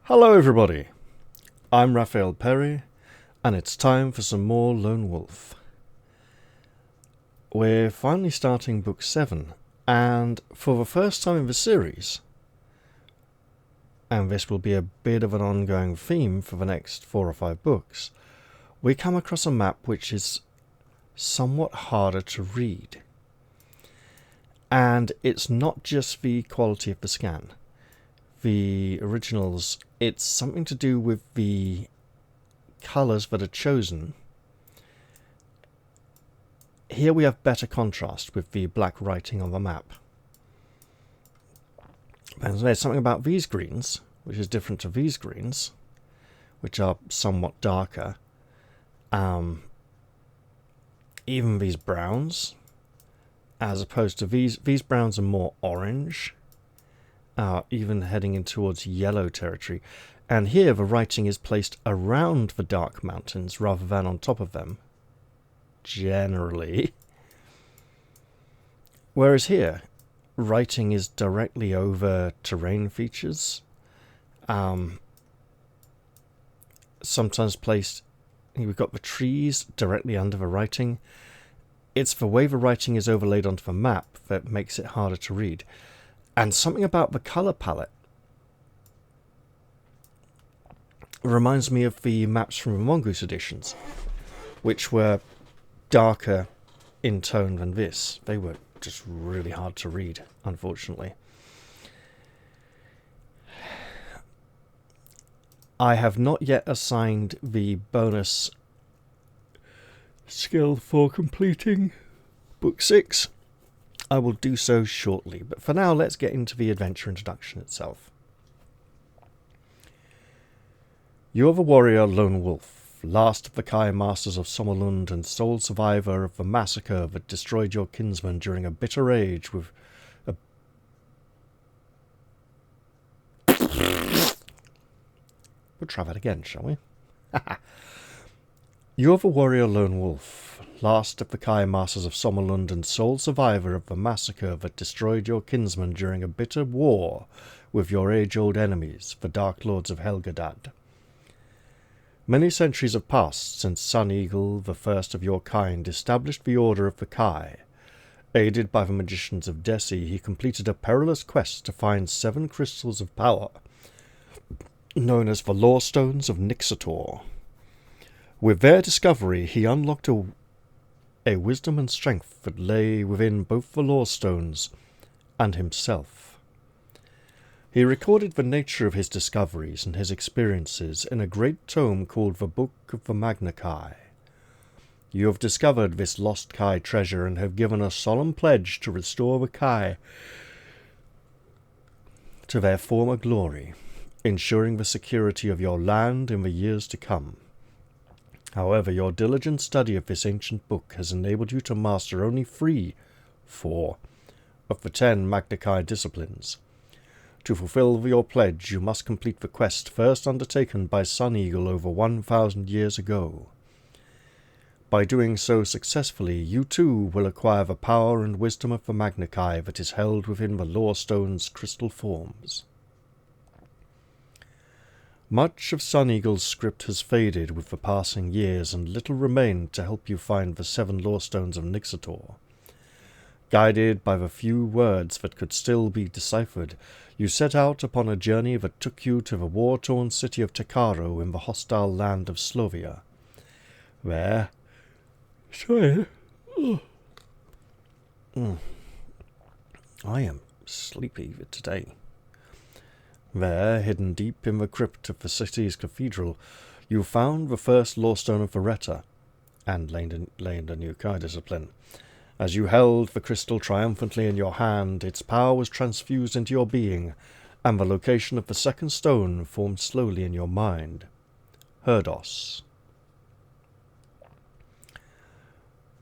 Hello everybody, I'm Raphael Perry, and it's time for some more Lone Wolf. We're finally starting book 7, and for the first time in the series, and this will be a bit of an ongoing theme for the next 4 or 5 books, we come across a map which is somewhat harder to read. And it's not just the quality of the scan. The originals, it's something to do with the colours that are chosen. Here we have better contrast with the black writing on the map. And there's something about these greens, which is different to these greens, which are somewhat darker. Even these browns, as opposed to these browns are more orange. Even heading in towards yellow territory. And here the writing is placed around the dark mountains rather than on top of them, generally. Whereas here, writing is directly over terrain features. Sometimes placed, we've got the trees directly under the writing. It's the way the writing is overlaid onto the map that makes it harder to read. And something about the colour palette reminds me of the maps from the Mongoose editions, which were darker in tone than this. They were just really hard to read, unfortunately. I have not yet assigned the bonus skill for completing book 6. I will do so shortly, but for now let's get into the adventure introduction itself. You are the warrior Lone Wolf, last of the Kai masters of Sommerlund and sole survivor of the massacre that destroyed your kinsman during a bitter age with a... We'll try that again, shall we? You are the warrior Lone Wolf, last of the Kai masters of Sommerlund and sole survivor of the massacre that destroyed your kinsman during a bitter war with your age-old enemies, the Dark Lords of Helgadad. Many centuries have passed since Sun Eagle, the first of your kind, established the Order of the Kai. Aided by the magicians of Desi, he completed a perilous quest to find 7 crystals of power, known as the Lorestones of Nixator. With their discovery, he unlocked a wisdom and strength that lay within both the Lorestones and himself. He recorded the nature of his discoveries and his experiences in a great tome called the Book of the Magna-Kai. You have discovered this lost Kai treasure and have given a solemn pledge to restore the Kai to their former glory, ensuring the security of your land in the years to come. However, your diligent study of this ancient book has enabled you to master only 4 of the 10 Magna-Kai disciplines. To fulfill your pledge, you must complete the quest first undertaken by Sun Eagle over 1,000 years ago. By doing so successfully, you too will acquire the power and wisdom of the Magna-Kai that is held within the Lorestone's crystal forms. Much of Sun Eagle's script has faded with the passing years, and little remained to help you find the 7 Lorestones of Nixator. Guided by the few words that could still be deciphered, you set out upon a journey that took you to the war-torn city of Takaro in the hostile land of Slovia. There... I am sleepy today. There, hidden deep in the crypt of the city's cathedral, you found the first Lorestone of Veretta, and learned a new Kai discipline. As you held the crystal triumphantly in your hand, its power was transfused into your being, and the location of the second stone formed slowly in your mind. Herdos.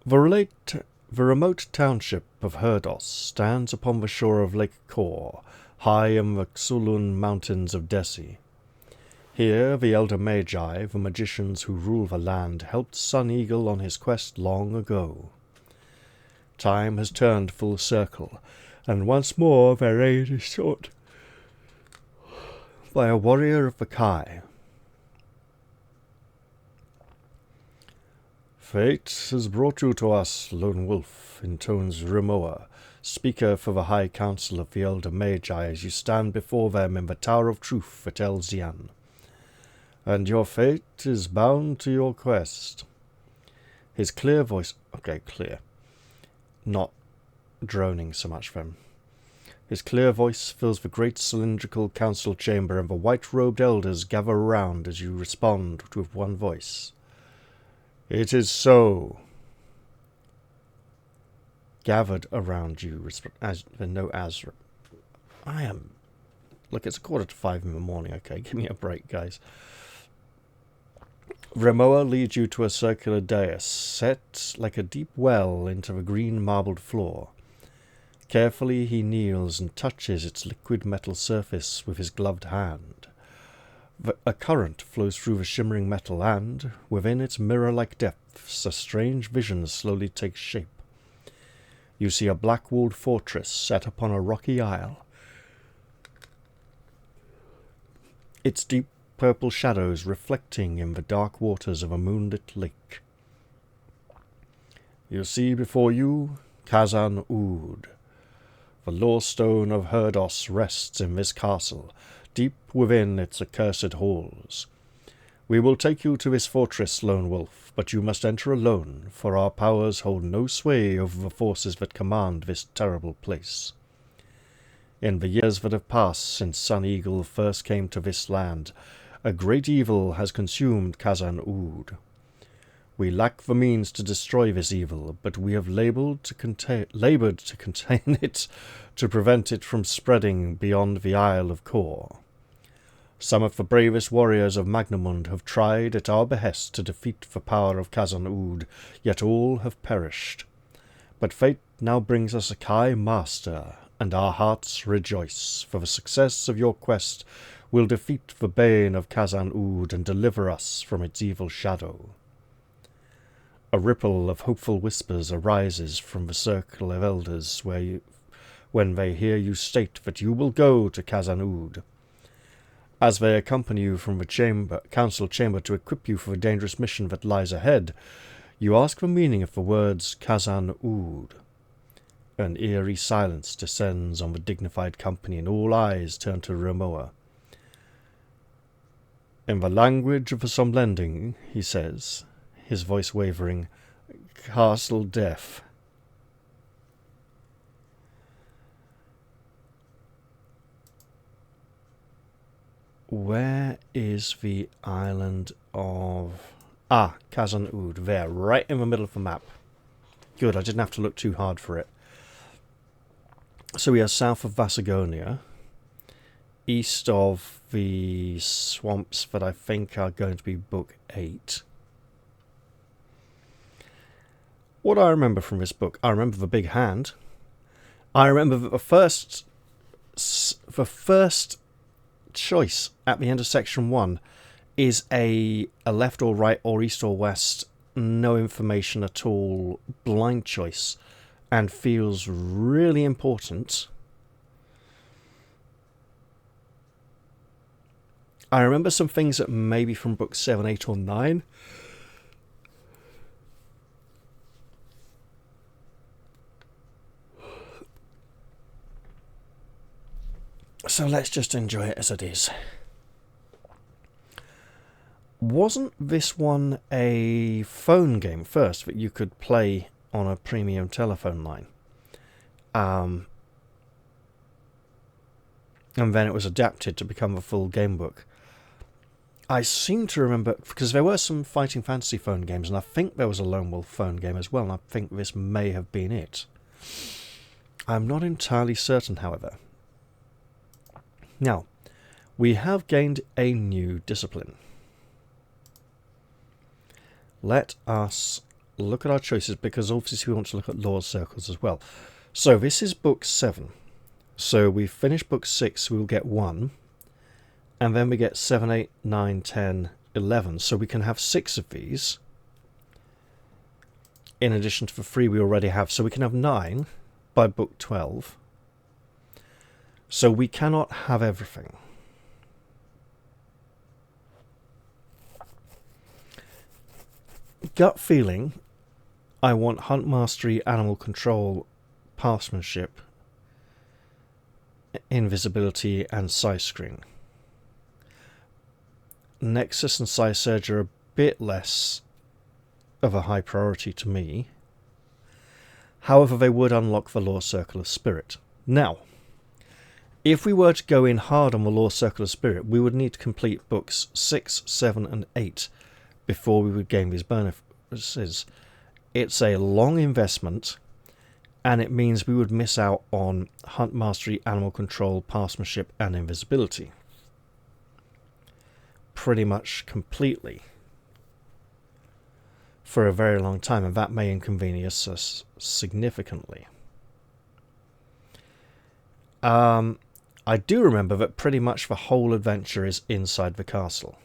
The remote township of Herdos stands upon the shore of Lake Khor, high in the Xulun mountains of Desi. Here the elder Magi, the magicians who rule the land, helped Sun Eagle on his quest long ago. Time has turned full circle, and once more their aid is sought by a warrior of the Kai. Fate has brought you to us, Lone Wolf, intones Rimoa, speaker for the High Council of the Elder Magi, as you stand before them in the Tower of Truth at Elzian. And your fate is bound to your quest. His clear voice... Okay, clear. Not droning so much for him. His clear voice fills the great cylindrical council chamber, and the white-robed elders gather around as you respond with one voice. It is so. Gathered around you, as no Azra. I am... Look, it's 4:45 in the morning. Okay, give me a break, guys. Rimoa leads you to a circular dais, set like a deep well into the green marbled floor. Carefully he kneels and touches its liquid metal surface with his gloved hand. A current flows through the shimmering metal, and, within its mirror-like depths, a strange vision slowly takes shape. You see a black-walled fortress set upon a rocky isle. Its deep purple shadows reflecting in the dark waters of a moonlit lake. You see before you Kazan-Oud. The Lorestone of Herdos rests in this castle, deep within its accursed halls. We will take you to this fortress, Lone Wolf, but you must enter alone, for our powers hold no sway over the forces that command this terrible place. In the years that have passed since Sun Eagle first came to this land, a great evil has consumed Kazan-Oud. We lack the means to destroy this evil, but we have laboured to contain it, to prevent it from spreading beyond the Isle of Khor. Some of the bravest warriors of Magnamund have tried at our behest to defeat the power of Kazan-Oud, yet all have perished. But fate now brings us a Kai master, and our hearts rejoice, for the success of your quest will defeat the bane of Kazan-Oud and deliver us from its evil shadow. A ripple of hopeful whispers arises from the circle of elders when they hear you state that you will go to Kazan-Oud. As they accompany you from the council chamber to equip you for the dangerous mission that lies ahead, you ask the meaning of the words Kazan-Oud. An eerie silence descends on the dignified company, and all eyes turn to Rimoa. In the language of the Somlending, he says, his voice wavering, Castle Death. Where is the island of... Kazan-Oud. There, right in the middle of the map. Good, I didn't have to look too hard for it. So we are south of Vasagonia, east of the swamps that I think are going to be Book 8. What do I remember from this book? I remember the big hand. I remember that the first choice at the end of section 1 is a left or right or east or west, no information at all, blind choice, and feels really important. I remember some things that maybe from book 7, 8 or 9. So let's just enjoy it as it is. Wasn't this one a phone game first that you could play on a premium telephone line? And then it was adapted to become a full gamebook. I seem to remember, because there were some Fighting Fantasy phone games, and I think there was a Lone Wolf phone game as well, and I think this may have been it. I'm not entirely certain, however. Now, we have gained a new discipline. Let us look at our choices, because obviously we want to look at law circles as well. So this is book 7. So we finish book 6, we will get 1. And then we get 7, 8, 9, 10, 11. So we can have 6 of these, in addition to the 3 we already have. So we can have 9 by book 12. So we cannot have everything. gut feeling, I want Hunt Mastery, Animal Control, Pathsmanship, Invisibility, and Sight Screen. Nexus and Sight Surge are a bit less of a high priority to me. However, they would unlock the Lore Circle of Spirit. Now, if we were to go in hard on the Lore Circle of Spirit, we would need to complete books 6, 7, and 8 before we would gain these bonuses. It's a long investment, and it means we would miss out on Hunt Mastery, Animal Control, Pathsmanship, and Invisibility. Pretty much completely. For a very long time, and that may inconvenience us significantly. I do remember that pretty much the whole adventure is inside the castle.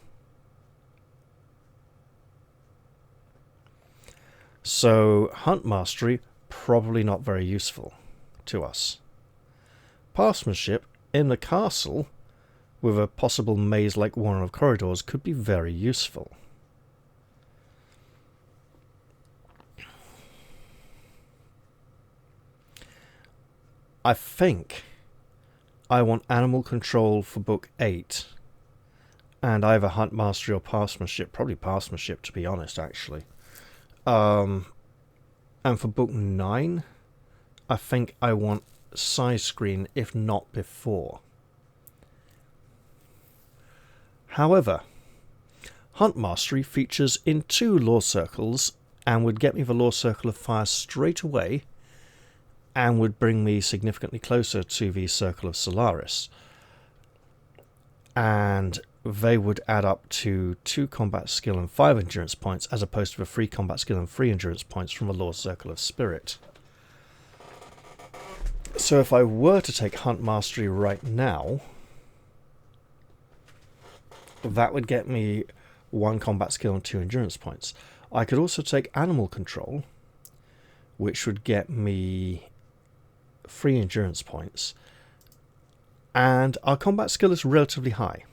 So, Hunt Mastery, probably not very useful to us. Pathsmanship in the castle, with a possible maze-like warren of corridors, could be very useful. I think I want Animal Control for Book 8, and either Hunt Mastery or Pathsmanship, probably Pathsmanship to be honest, actually. And for Book 9, I think I want Sight Screen, if not before. However, Hunt Mastery features in 2 Lore Circles, and would get me the Lore Circle of Fire straight away, and would bring me significantly closer to the Circle of Solaris. And they would add up to 2 combat skill and 5 endurance points, as opposed to the 3 combat skill and 3 endurance points from the Lore Circle of Spirit. So if I were to take Hunt Mastery right now, that would get me 1 combat skill and 2 endurance points. I could also take Animal Control, which would get me 3 endurance points, and our combat skill is relatively high.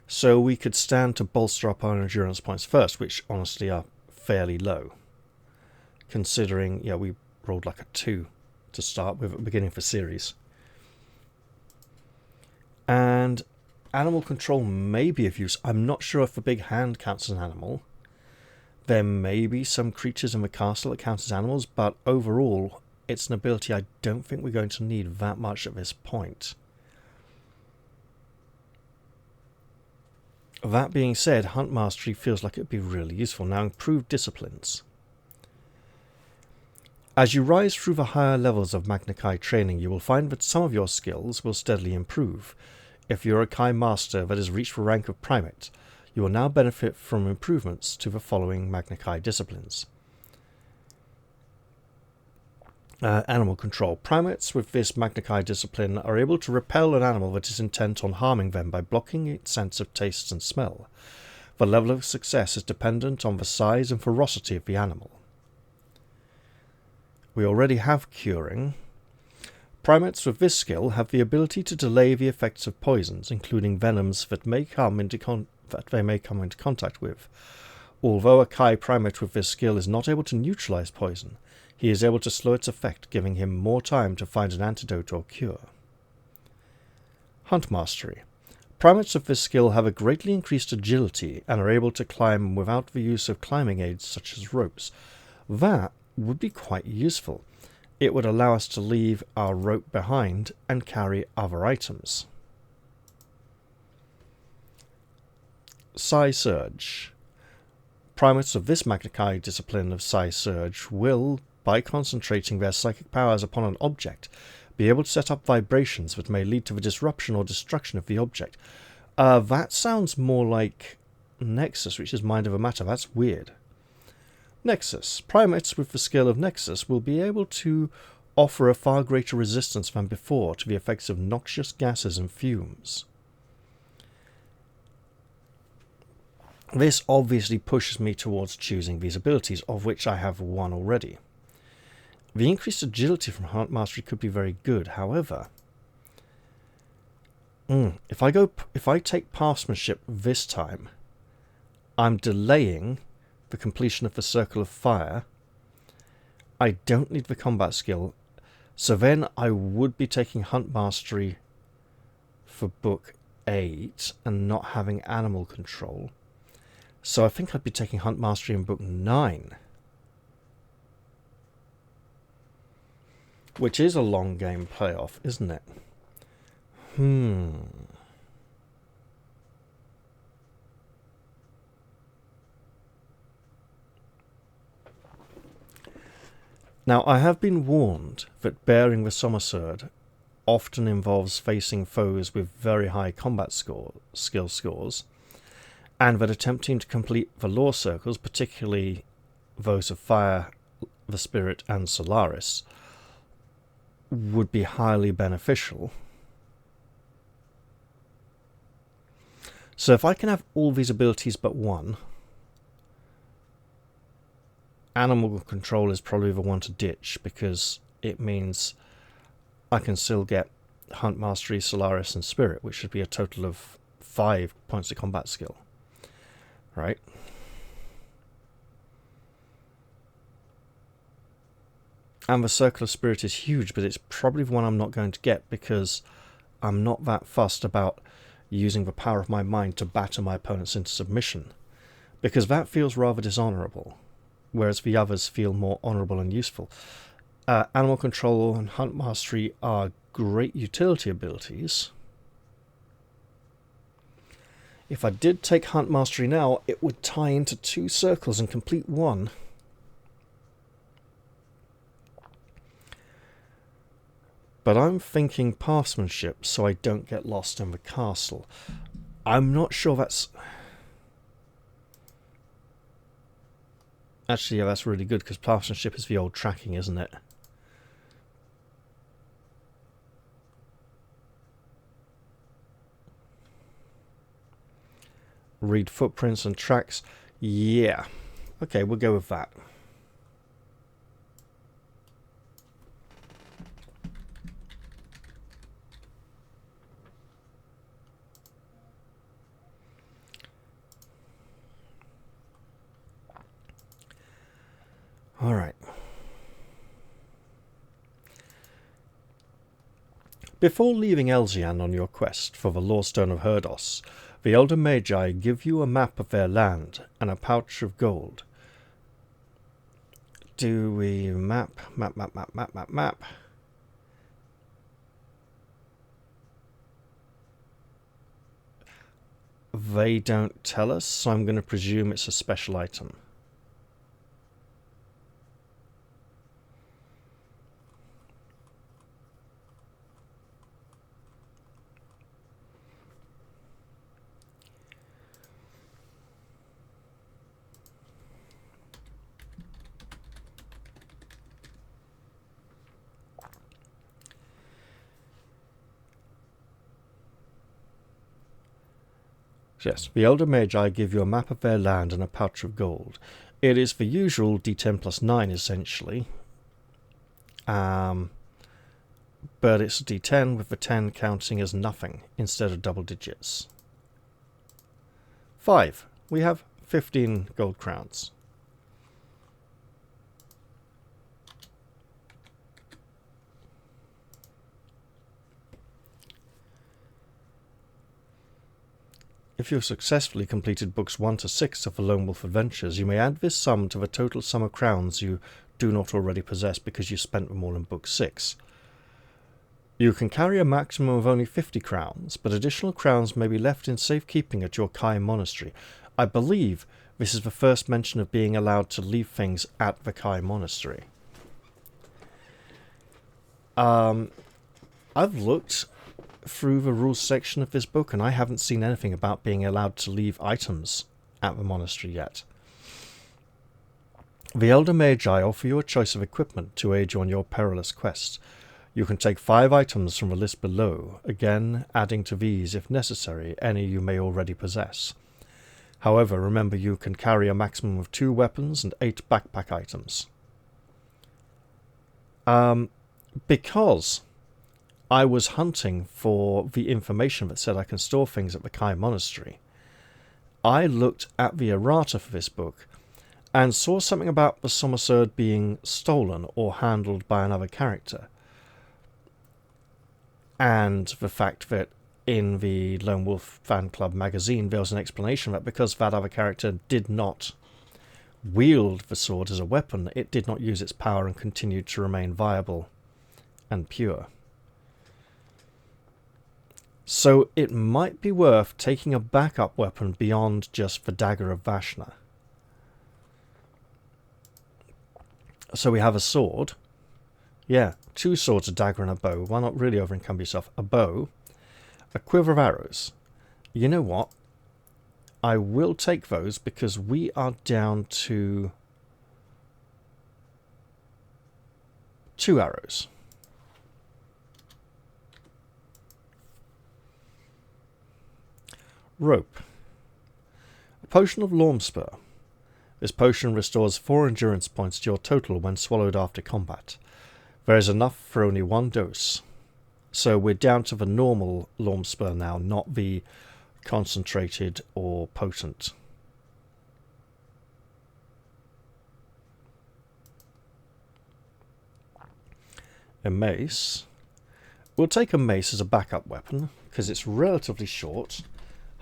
So we could stand to bolster up our endurance points first, which honestly are fairly low, considering we rolled like a 2 to start with at the beginning of the series. And Animal Control may be of use. I'm not sure if the big hand counts as an animal. There may be some creatures in the castle that count as animals, but overall, it's an ability I don't think we're going to need that much at this point. That being said, Hunt Mastery feels like it would be really useful. Now, improved disciplines. As you rise through the higher levels of Magna Kai training, you will find that some of your skills will steadily improve. If you're a Kai Master that has reached the rank of Primate, you will now benefit from improvements to the following Magna Kai disciplines. Animal Control. Primates with this Magna Kai discipline are able to repel an animal that is intent on harming them by blocking its sense of taste and smell. The level of success is dependent on the size and ferocity of the animal. We already have Curing. Primates with this skill have the ability to delay the effects of poisons, including venoms that they may come into contact with. Although a Kai primate with this skill is not able to neutralize poison, he is able to slow its effect, giving him more time to find an antidote or cure. Hunt Mastery. Primates of this skill have a greatly increased agility and are able to climb without the use of climbing aids such as ropes. That would be quite useful. It would allow us to leave our rope behind and carry other items. Psi Surge. Primates of this Magna Kai discipline of Psi Surge will, by concentrating their psychic powers upon an object, be able to set up vibrations that may lead to the disruption or destruction of the object. That sounds more like Nexus, which is Mind Over Matter. That's weird. Nexus. Primates with the skill of Nexus will be able to offer a far greater resistance than before to the effects of noxious gases and fumes. This obviously pushes me towards choosing these abilities, of which I have one already. The increased agility from Hunt Mastery could be very good. However, if I take Pathsmanship this time, I'm delaying the completion of the Circle of Fire. I don't need the combat skill. So then I would be taking Hunt Mastery for book 8 and not having animal control. So I think I'd be taking Hunt Mastery in book 9. Which is a long game payoff, isn't it? Now, I have been warned that bearing the Somerset often involves facing foes with very high combat skill scores, and that attempting to complete the lore circles, particularly those of Fire, the Spirit, and Solaris, would be highly beneficial. So if I can have all these abilities but one, animal control is probably the one to ditch, because it means I can still get Hunt Mastery, Solaris, and Spirit, which should be a total of 5 points of combat skill. Right? And the Circle of Spirit is huge, but it's probably the one I'm not going to get, because I'm not that fussed about using the power of my mind to batter my opponents into submission, because that feels rather dishonourable, whereas the others feel more honourable and useful. Animal Control and Hunt Mastery are great utility abilities. If I did take Hunt Mastery now, it would tie into 2 circles and complete one. But I'm thinking Pathsmanship, so I don't get lost in the castle. I'm not sure that's... Actually, yeah, that's really good, because Pathsmanship is the old tracking, isn't it? Read footprints and tracks. Yeah. Okay, we'll go with that. Alright. Before leaving Elzian on your quest for the Lorestone of Herdos, the Elder Magi give you a map of their land and a pouch of gold. Do we map? They don't tell us, so I'm going to presume it's a special item. Yes, the Elder Magi give you a map of their land and a pouch of gold. It is the usual D10 plus 9, essentially. But it's a D10 with the 10 counting as nothing instead of double digits. 5. We have 15 gold crowns. If you have successfully completed books 1 to 6 of the Lone Wolf Adventures, you may add this sum to the total sum of crowns you do not already possess because you spent them all in book 6. You can carry a maximum of only 50 crowns, but additional crowns may be left in safekeeping at your Kai Monastery. I believe this is the first mention of being allowed to leave things at the Kai Monastery. I've looked through the rules section of this book, and I haven't seen anything about being allowed to leave items at the monastery yet. The Elder Magi offer you a choice of equipment to aid you on your perilous quest. You can take 5 items from the list below, again adding to these, if necessary, any you may already possess. However, remember you can carry a maximum of 2 weapons and 8 backpack items. Because I was hunting for the information that said I can store things at the Kai Monastery, I looked at the errata for this book and saw something about the Somersword being stolen or handled by another character. And the fact that in the Lone Wolf Fan Club magazine there was an explanation that because that other character did not wield the sword as a weapon, it did not use its power and continued to remain viable and pure. So it might be worth taking a backup weapon beyond just the Dagger of Vashna. So we have a sword. Yeah, 2 swords, a dagger and a bow. Why not really over-encumber yourself? A bow, a quiver of arrows. You know what? I will take those because we are down to 2 arrows. Rope. A potion of Lormspur. This potion restores 4 endurance points to your total when swallowed after combat. There is enough for only 1 dose. So we're down to the normal Lormspur now, not the concentrated or potent. A mace. We'll take a mace as a backup weapon because it's relatively short.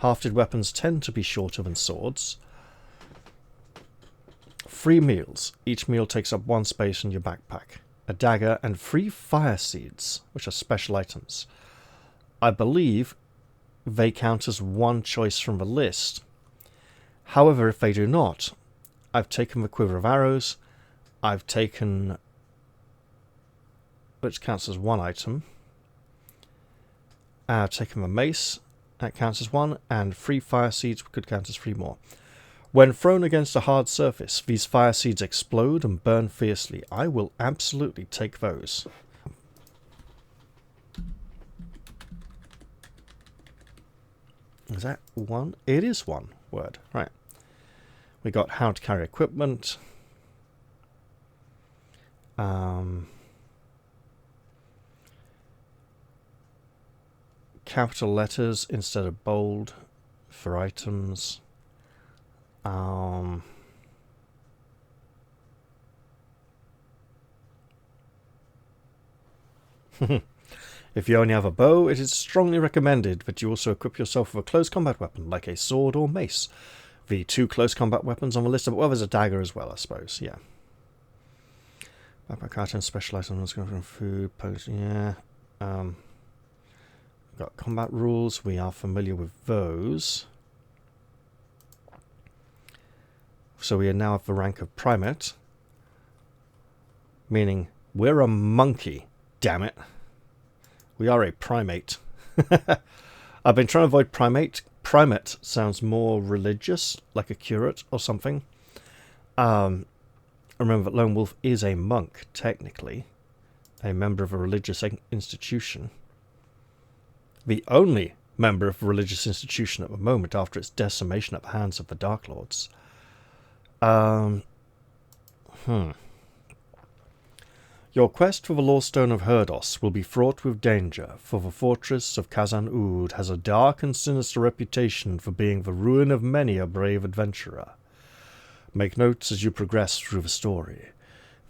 Hafted weapons tend to be shorter than swords. 3 meals. Each meal takes up 1 space in your backpack. A dagger and 3 fire seeds, which are special items. I believe they count as 1 choice from the list. However, if they do not, I've taken the quiver of arrows. I've taken, which counts as 1 item. I've taken the mace. That counts as 1, and 3 fire seeds could count as 3 more. When thrown against a hard surface, these fire seeds explode and burn fiercely. I will absolutely take those. Is that 1? It is 1 word. Right. We got how to carry equipment. Capital letters instead of bold for items. If you only have a bow, it is strongly recommended that you also equip yourself with a close combat weapon, like a sword or mace. The 2 close combat weapons on the list, well, there's a dagger as well, I suppose, yeah. Backpack items, special items, food, potion, yeah. Got combat rules, we are familiar with those. So we now have the rank of primate, meaning we're a monkey, damn it. We are a primate. I've been trying to avoid primate. Primate sounds more religious, like a curate or something. Remember that Lone Wolf is a monk, technically. A member of a religious institution. The only member of a religious institution at the moment after its decimation at the hands of the Dark Lords. Your quest for the Lorestone of Herdos will be fraught with danger, for the fortress of Kazan-Oud has a dark and sinister reputation for being the ruin of many a brave adventurer. Make notes as you progress through the story.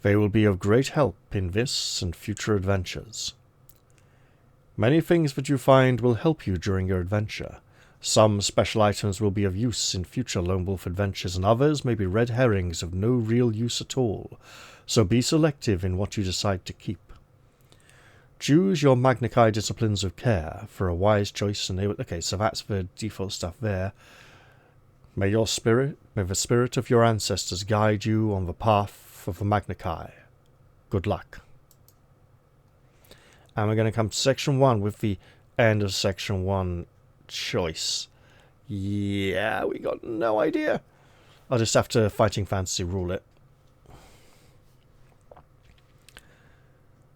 They will be of great help in this and future adventures. Many things that you find will help you during your adventure. Some special items will be of use in future Lone Wolf adventures, and others may be red herrings of no real use at all, so be selective in what you decide to keep. Choose your Magnakai disciplines of care for a wise choice. And okay, so that's the default stuff there. May the spirit of your ancestors guide you on the path of the Magnakai. Good luck. And we're going to come to section 1 with the end of section 1 choice. Yeah, we got no idea. I'll just have to Fighting Fantasy rule it.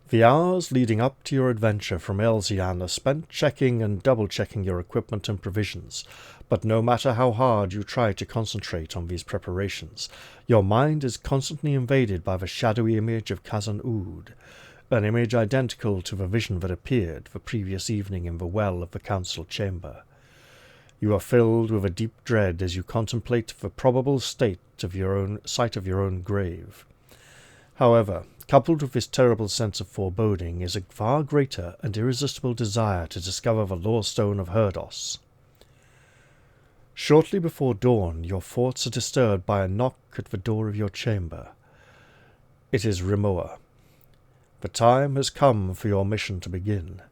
The hours leading up to your adventure from Elzian are spent checking and double-checking your equipment and provisions, but no matter how hard you try to concentrate on these preparations, your mind is constantly invaded by the shadowy image of Kazan-Oud, an image identical to the vision that appeared the previous evening in the well of the council chamber. You are filled with a deep dread as you contemplate the probable site of your own grave. However, coupled with this terrible sense of foreboding is a far greater and irresistible desire to discover the Lorestone of Herdos. Shortly before dawn, your thoughts are disturbed by a knock at the door of your chamber. It is Rimowa. The time has come for your mission to begin.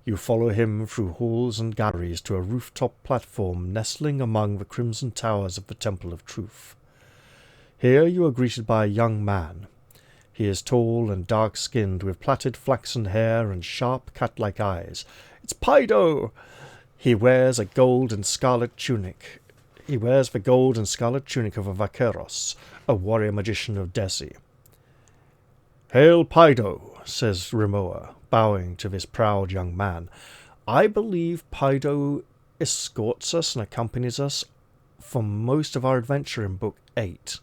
You follow him through halls and galleries to a rooftop platform nestling among the crimson towers of the Temple of Truth. Here you are greeted by a young man. He is tall and dark-skinned, with plaited flaxen hair and sharp cat-like eyes. It's Paido! He wears the gold and scarlet tunic of a vaqueros, a warrior magician of Desi. "Hail, Paido," says Rimowa, bowing to this proud young man. I believe Paido escorts us and accompanies us for most of our adventure in Book 8.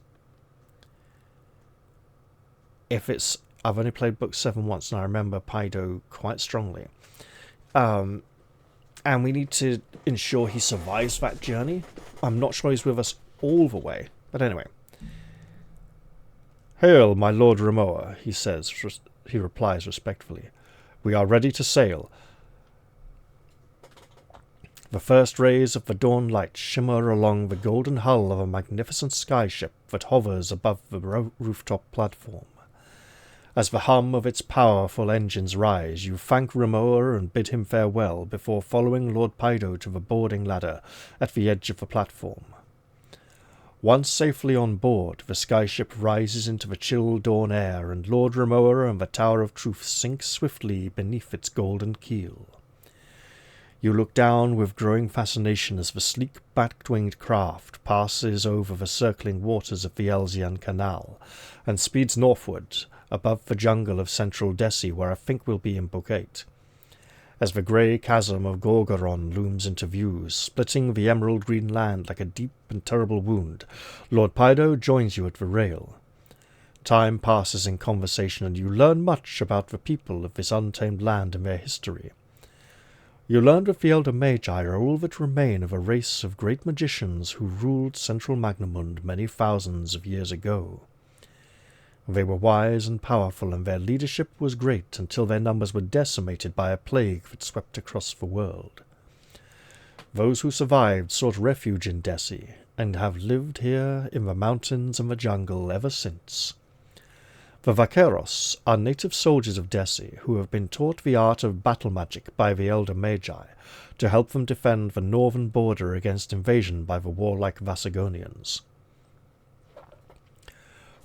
I've only played Book 7 once, and I remember Paido quite strongly. And we need to ensure he survives that journey. I'm not sure he's with us all the way, but anyway. "Hail, my Lord Rimowa," he says. He replies respectfully. "We are ready to sail." The first rays of the dawn light shimmer along the golden hull of a magnificent skyship that hovers above the rooftop platform. As the hum of its powerful engines rise, you thank Rimowa and bid him farewell before following Lord Paido to the boarding ladder at the edge of the platform. Once safely on board, the skyship rises into the chill dawn air, and Lord Rimowa and the Tower of Truth sink swiftly beneath its golden keel. You look down with growing fascination as the sleek bat-winged craft passes over the circling waters of the Elzian Canal and speeds northward above the jungle of central Desi, where I think we'll be in Book 8. As the grey chasm of Gorgoron looms into view, splitting the emerald green land like a deep and terrible wound, Lord Paido joins you at the rail. Time passes in conversation, and you learn much about the people of this untamed land and their history. You learn that the Elder Magi are all that remain of a race of great magicians who ruled central Magnamund many thousands of years ago. They were wise and powerful, and their leadership was great until their numbers were decimated by a plague that swept across the world. Those who survived sought refuge in Desi, and have lived here in the mountains and the jungle ever since. The vaqueros are native soldiers of Desi who have been taught the art of battle magic by the Elder Magi to help them defend the northern border against invasion by the warlike Vasagonians.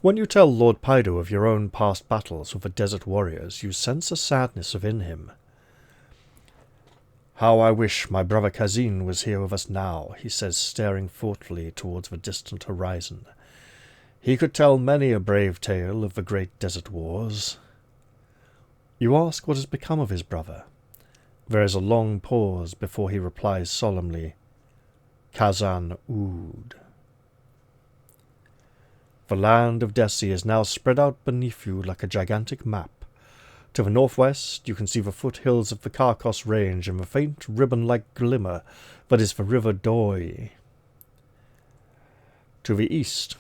When you tell Lord Paido of your own past battles with the desert warriors, you sense a sadness within him. "How I wish my brother Kazin was here with us now," he says, staring thoughtfully towards the distant horizon. "He could tell many a brave tale of the great desert wars." You ask what has become of his brother. There is a long pause before he replies solemnly, "Kazan-Oud." The land of Desi is now spread out beneath you like a gigantic map. To the northwest, you can see the foothills of the Carcos Range and the faint ribbon-like glimmer that is the River Doi. To the east,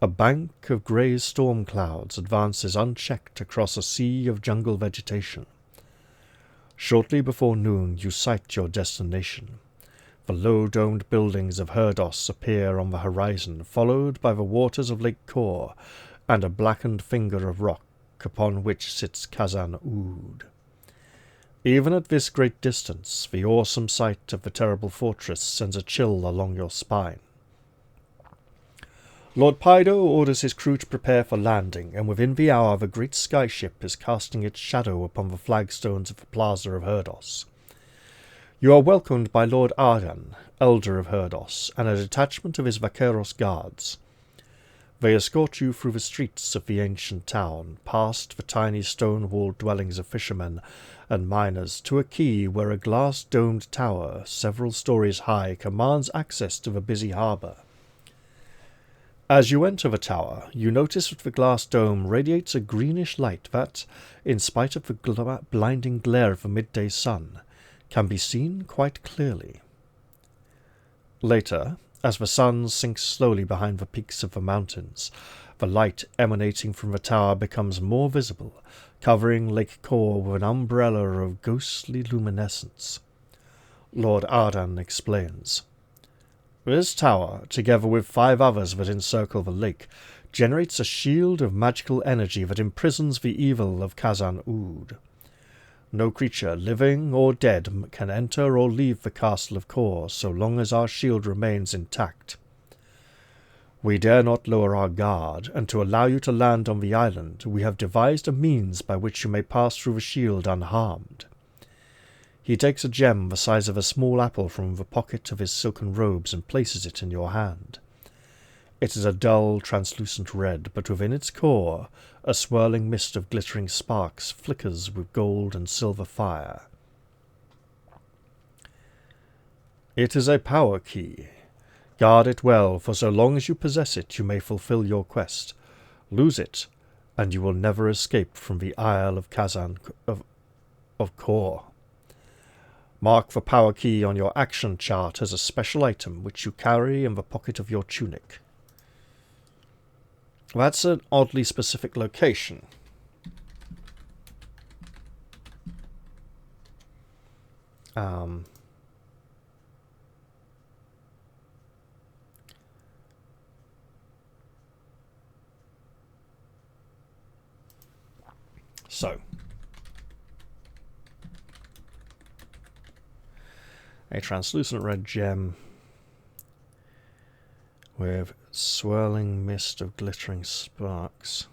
a bank of grey storm clouds advances unchecked across a sea of jungle vegetation. Shortly before noon, you sight your destination. The low-domed buildings of Herdos appear on the horizon, followed by the waters of Lake Khor and a blackened finger of rock upon which sits Kazan-Oud. Even at this great distance, the awesome sight of the terrible fortress sends a chill along your spine. Lord Paido orders his crew to prepare for landing, and within the hour the great skyship is casting its shadow upon the flagstones of the plaza of Herdos. You are welcomed by Lord Argan, Elder of Herdos, and a detachment of his vaqueros guards. They escort you through the streets of the ancient town, past the tiny stone-walled dwellings of fishermen and miners, to a quay where a glass-domed tower, several stories high, commands access to the busy harbour. As you enter the tower, you notice that the glass dome radiates a greenish light that, in spite of the blinding glare of the midday sun, can be seen quite clearly. Later, as the sun sinks slowly behind the peaks of the mountains, the light emanating from the tower becomes more visible, covering Lake Khor with an umbrella of ghostly luminescence. Lord Ardan explains. This tower, together with 5 others that encircle the lake, generates a shield of magical energy that imprisons the evil of Kazan-Oud. No creature, living or dead, can enter or leave the castle of Khor so long as our shield remains intact. We dare not lower our guard, and to allow you to land on the island, we have devised a means by which you may pass through the shield unharmed. He takes a gem the size of a small apple from the pocket of his silken robes and places it in your hand. It is a dull, translucent red, but within its core, a swirling mist of glittering sparks flickers with gold and silver fire. It is a power key. Guard it well, for so long as you possess it, you may fulfill your quest. Lose it, and you will never escape from the Isle of Khor. Mark the power key on your action chart as a special item which you carry in the pocket of your tunic. That's an oddly specific location. So, a translucent red gem with swirling mist of glittering sparks.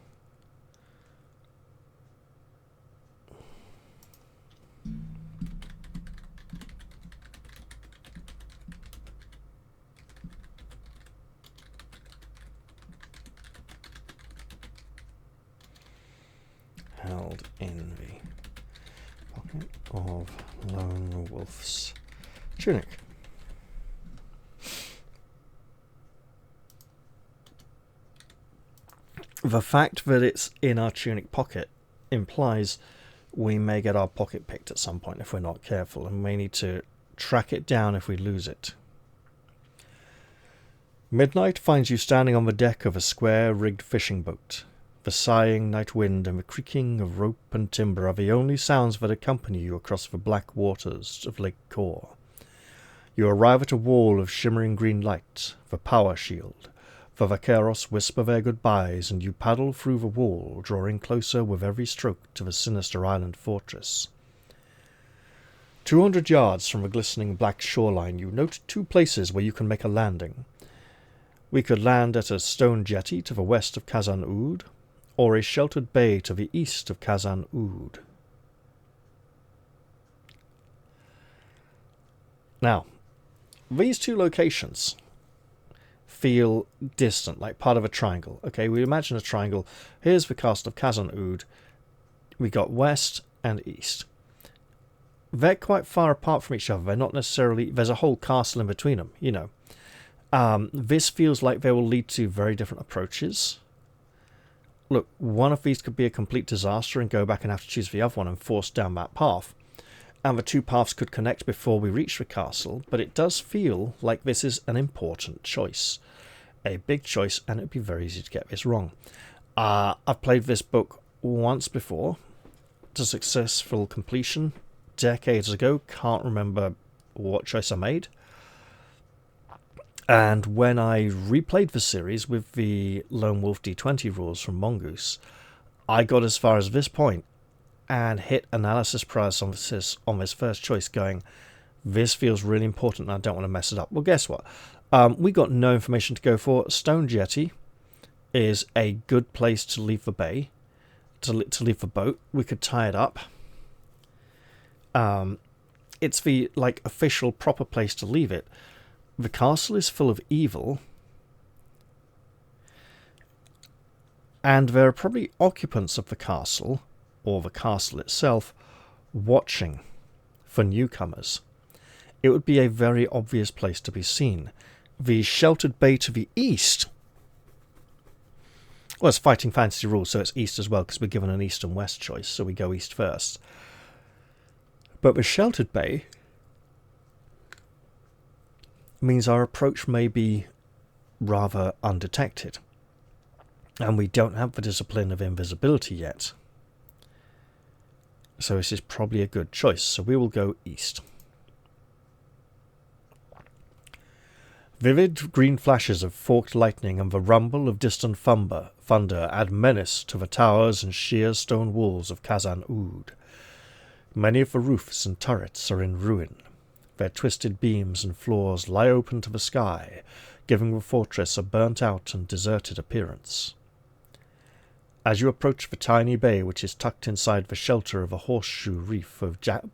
Held in the pocket of Lone Wolf's tunic. The fact that it's in our tunic pocket implies we may get our pocket picked at some point if we're not careful, and may need to track it down if we lose it. Midnight finds you standing on the deck of a square-rigged fishing boat. The sighing night wind and the creaking of rope and timber are the only sounds that accompany you across the black waters of Lake Khor. You arrive at a wall of shimmering green light, the power shield. The vaqueros whisper their goodbyes, and you paddle through the wall, drawing closer with every stroke to the sinister island fortress. 200 yards from the glistening black shoreline, you note 2 places where you can make a landing. We could land at a stone jetty to the west of Kazan-Oud, or a sheltered bay to the east of Kazan-Oud. Now, these 2 locations feel distant, like part of a triangle. Okay, we imagine a triangle. Here's the castle of Kazan-Oud. We got west and east. They're quite far apart from each other. They're not necessarily... There's a whole castle in between them, you know. This feels like they will lead to very different approaches. Look, one of these could be a complete disaster and go back and have to choose the other one and force down that path. And the 2 paths could connect before we reach the castle, but it does feel like this is an important choice. A big choice, and it'd be very easy to get this wrong. I've played this book once before to successful completion decades ago. Can't remember what choice I made. And when I replayed the series with the Lone Wolf D20 rules from Mongoose, I got as far as this point and hit analysis paralysis on this first choice, going, this feels really important and I don't want to mess it up. Well, guess what? We got no information to go for. Stone Jetty is a good place to leave the bay, to leave the boat. We could tie it up. It's the official proper place to leave it. The castle is full of evil, and there are probably occupants of the castle, or the castle itself, watching for newcomers. It would be a very obvious place to be seen. The sheltered bay to the east, well, it's Fighting Fantasy rules, so it's east as well, because we're given an east and west choice, so we go east first. But the sheltered bay means our approach may be rather undetected. And we don't have the discipline of invisibility yet. So this is probably a good choice. So we will go east. Vivid green flashes of forked lightning and the rumble of distant thunder add menace to the towers and sheer stone walls of Kazan-Oud. Many of the roofs and turrets are in ruin. Their twisted beams and floors lie open to the sky, giving the fortress a burnt-out and deserted appearance. As you approach the tiny bay which is tucked inside the shelter of a horseshoe reef of jagged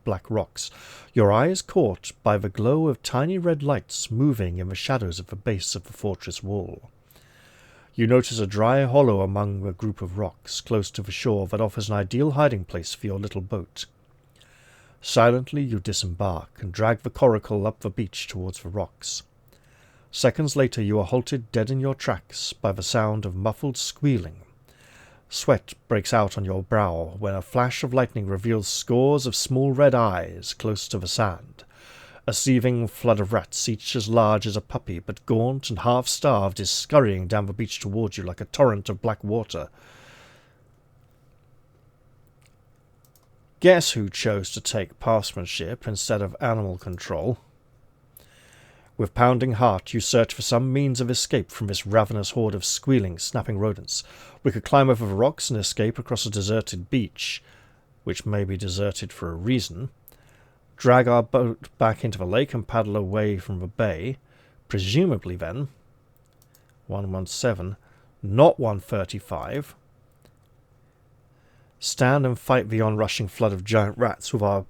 black rocks, your eye is caught by the glow of tiny red lights moving in the shadows of the base of the fortress wall. You notice a dry hollow among the group of rocks close to the shore that offers an ideal hiding place for your little boat. Silently you disembark and drag the coracle up the beach towards the rocks. Seconds later you are halted dead in your tracks by the sound of muffled squealing. Sweat breaks out on your brow when a flash of lightning reveals scores of small red eyes close to the sand. A seething flood of rats, each as large as a puppy, but gaunt and half-starved, is scurrying down the beach towards you like a torrent of black water. Guess who chose to take passemenship instead of animal control? With pounding heart, you search for some means of escape from this ravenous horde of squealing, snapping rodents. We could climb over the rocks and escape across a deserted beach, which may be deserted for a reason, drag our boat back into the lake and paddle away from the bay, presumably then 117, not 135. Stand and fight the onrushing flood of giant rats with our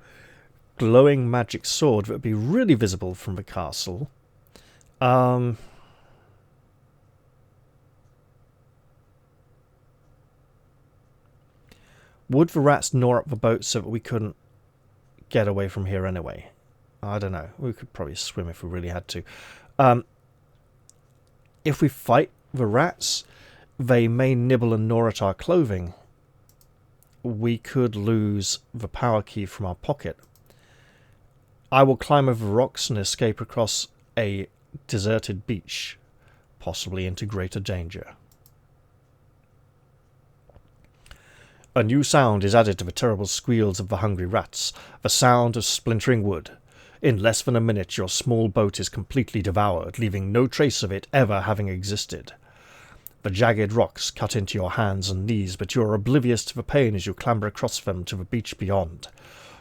glowing magic sword that would be really visible from the castle. Would the rats gnaw up the boat so that we couldn't get away from here anyway? I don't know. We could probably swim if we really had to. If we fight the rats, they may nibble and gnaw at our clothing. We could lose the power key from our pocket. I will climb over rocks and escape across a deserted beach, possibly into greater danger. A new sound is added to the terrible squeals of the hungry rats, the sound of splintering wood. In less than a minute your small boat is completely devoured, leaving no trace of it ever having existed. The jagged rocks cut into your hands and knees, but you are oblivious to the pain as you clamber across them to the beach beyond.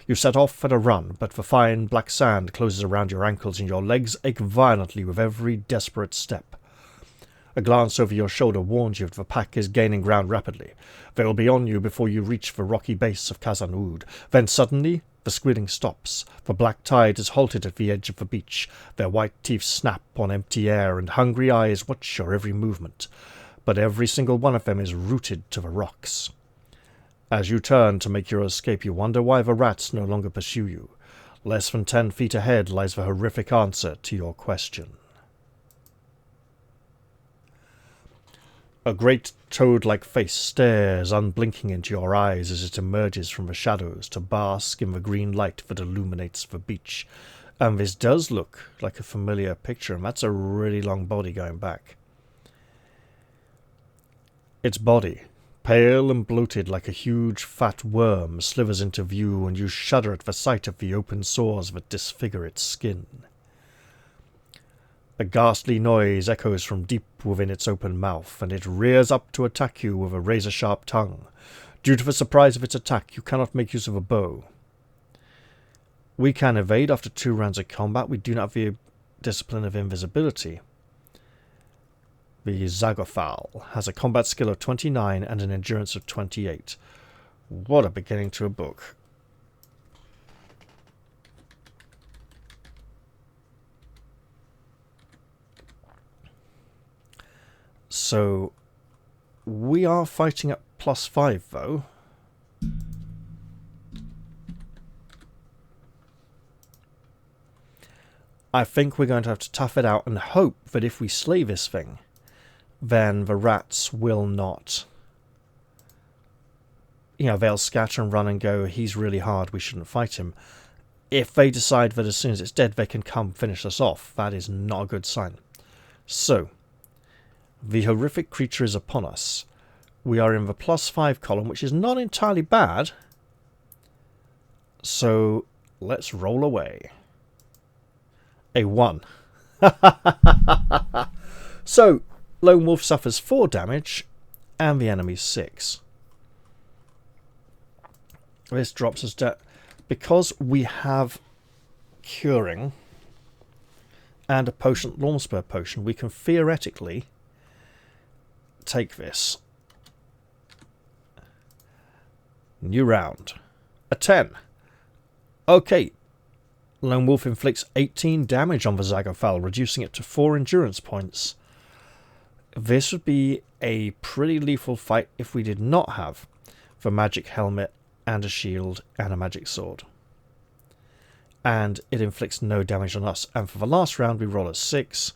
You set off at a run, but the fine black sand closes around your ankles and your legs ache violently with every desperate step. A glance over your shoulder warns you that the pack is gaining ground rapidly. They will be on you before you reach the rocky base of Kazan-Oud. Then suddenly the squealing stops. The black tide is halted at the edge of the beach. Their white teeth snap on empty air, and hungry eyes watch your every movement. But every single one of them is rooted to the rocks. As you turn to make your escape, you wonder why the rats no longer pursue you. Less than 10 feet ahead lies the horrific answer to your question. A great toad-like face stares unblinking into your eyes as it emerges from the shadows to bask in the green light that illuminates the beach. And this does look like a familiar picture, and that's a really long body going back. Its body, pale and bloated like a huge fat worm, slithers into view, and you shudder at the sight of the open sores that disfigure its skin. A ghastly noise echoes from deep within its open mouth, and it rears up to attack you with a razor-sharp tongue. Due to the surprise of its attack, you cannot make use of a bow. We can evade after 2 rounds of combat. We do not have the discipline of invisibility. The Zagothal has a combat skill of 29 and an endurance of 28. What a beginning to a book. So, we are fighting at +5 though. I think we're going to have to tough it out and hope that if we slay this thing, then the rats will not. You know, they'll scatter and run and go, he's really hard, we shouldn't fight him. if they decide that as soon as it's dead they can come finish us off, that is not a good sign. So, the horrific creature is upon us. We are in the +5 column, which is not entirely bad. So, let's roll away. A 1. So, Lone Wolf suffers 4 damage, and the enemy 6. This drops us down. Because we have curing and a potent Lawnspur potion, we can theoretically take this. New round. A 10. Okay. Lone Wolf inflicts 18 damage on the Zagothal, reducing it to 4 endurance points. This would be a pretty lethal fight if we did not have the magic helmet and a shield and a magic sword. And it inflicts no damage on us. And for the last round we roll a 6.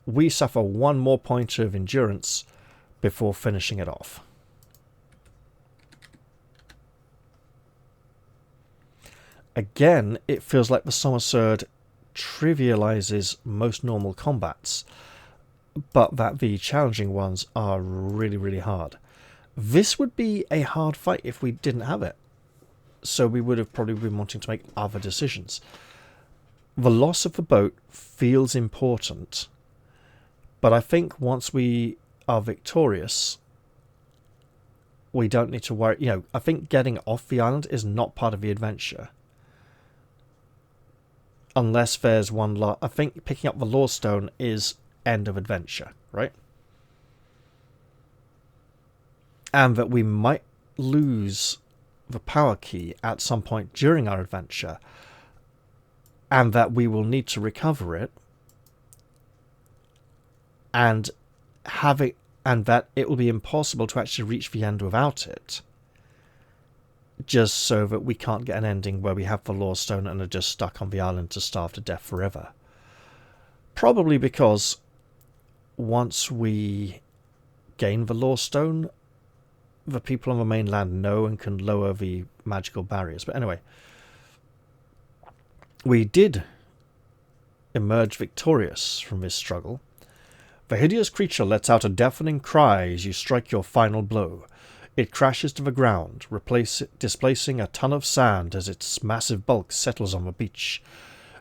We suffer 1 more point of endurance before finishing it off. Again, it feels like the Somersurd trivializes most normal combats, but that the challenging ones are really, really hard. This would be a hard fight if we didn't have it, so we would have probably been wanting to make other decisions. The loss of the boat feels important, but I think once we are victorious, we don't need to worry. I think getting off the island is not part of the adventure. Unless there's one lot. I think picking up the Lorestone is end of adventure, right? And that we might lose the power key at some point during our adventure, and that we will need to recover it, and that it will be impossible to actually reach the end without it, just so that we can't get an ending where we have the Lorestone and are just stuck on the island to starve to death forever. Probably because once we gain the Lorestone, the people on the mainland know and can lower the magical barriers. But anyway, we did emerge victorious from this struggle. The hideous creature lets out a deafening cry as you strike your final blow. It crashes to the ground, displacing a ton of sand as its massive bulk settles on the beach.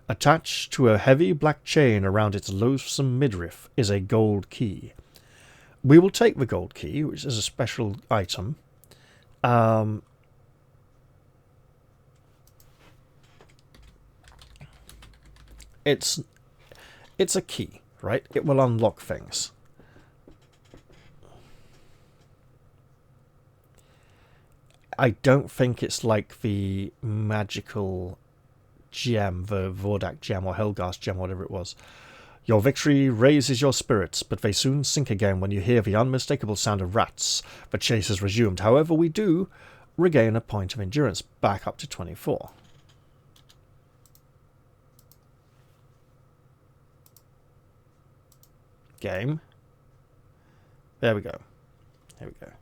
Attached to a heavy black chain around its loathsome midriff is a gold key. We will take the gold key, which is a special item. It's a key, right? It will unlock things. I don't think it's like the magical gem, the Vordak gem or Helgast gem, whatever it was. Your victory raises your spirits, but they soon sink again when you hear the unmistakable sound of rats. The chase has resumed. However, we do regain a point of endurance, back up to 24. Game. There we go. Here we go.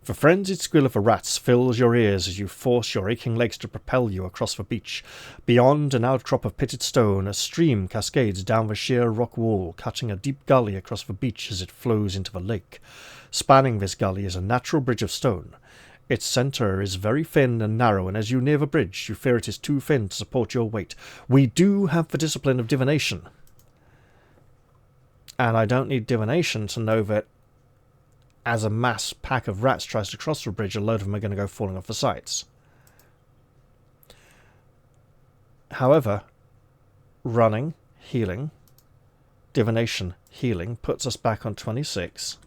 The frenzied squeal of the rats fills your ears as you force your aching legs to propel you across the beach. Beyond an outcrop of pitted stone, a stream cascades down the sheer rock wall, cutting a deep gully across the beach as it flows into the lake. Spanning this gully is a natural bridge of stone. Its centre is very thin and narrow, and as you near the bridge, you fear it is too thin to support your weight. We do have the discipline of divination. And I don't need divination to know that as a mass pack of rats tries to cross the bridge, a load of them are going to go falling off the sides. However, running, healing, divination, healing puts us back on 26.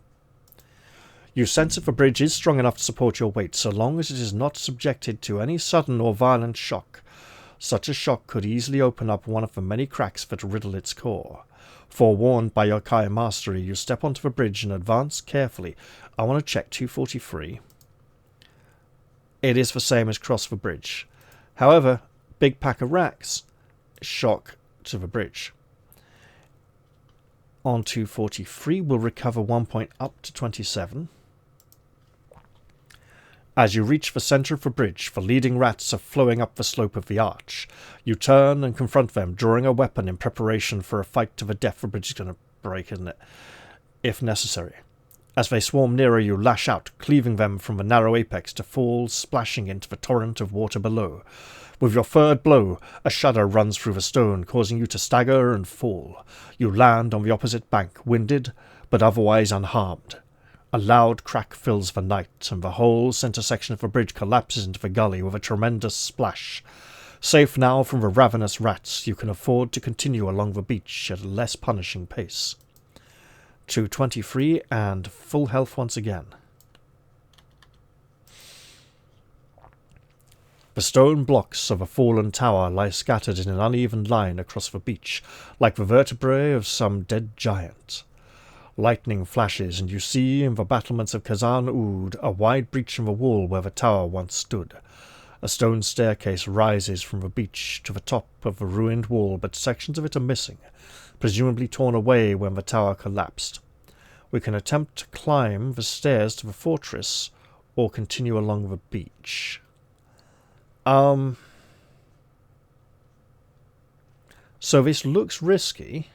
You sense if a bridge is strong enough to support your weight, so long as it is not subjected to any sudden or violent shock. Such a shock could easily open up one of the many cracks that riddle its core. Forewarned by your Kaya mastery, you step onto the bridge and advance carefully. I want to check 243. It is the same as cross the bridge. However, big pack of rats, shock to the bridge. On 243, we'll recover 1 point up to 27. As you reach the centre of the bridge, the leading rats are flowing up the slope of the arch. You turn and confront them, drawing a weapon in preparation for a fight to the death. The bridge is going to break, isn't it? If necessary. As they swarm nearer, you lash out, cleaving them from the narrow apex to fall splashing into the torrent of water below. With your third blow, a shudder runs through the stone, causing you to stagger and fall. You land on the opposite bank, winded, but otherwise unharmed. A loud crack fills the night, and the whole centre section of the bridge collapses into the gully with a tremendous splash. Safe now from the ravenous rats, you can afford to continue along the beach at a less punishing pace. 223 and full health once again. The stone blocks of a fallen tower lie scattered in an uneven line across the beach, like the vertebrae of some dead giant. Lightning flashes, and you see in the battlements of Kazan-Oud a wide breach in the wall where the tower once stood. A stone staircase rises from the beach to the top of the ruined wall, but sections of it are missing, presumably torn away when the tower collapsed. We can attempt to climb the stairs to the fortress, or continue along the beach. So this looks risky.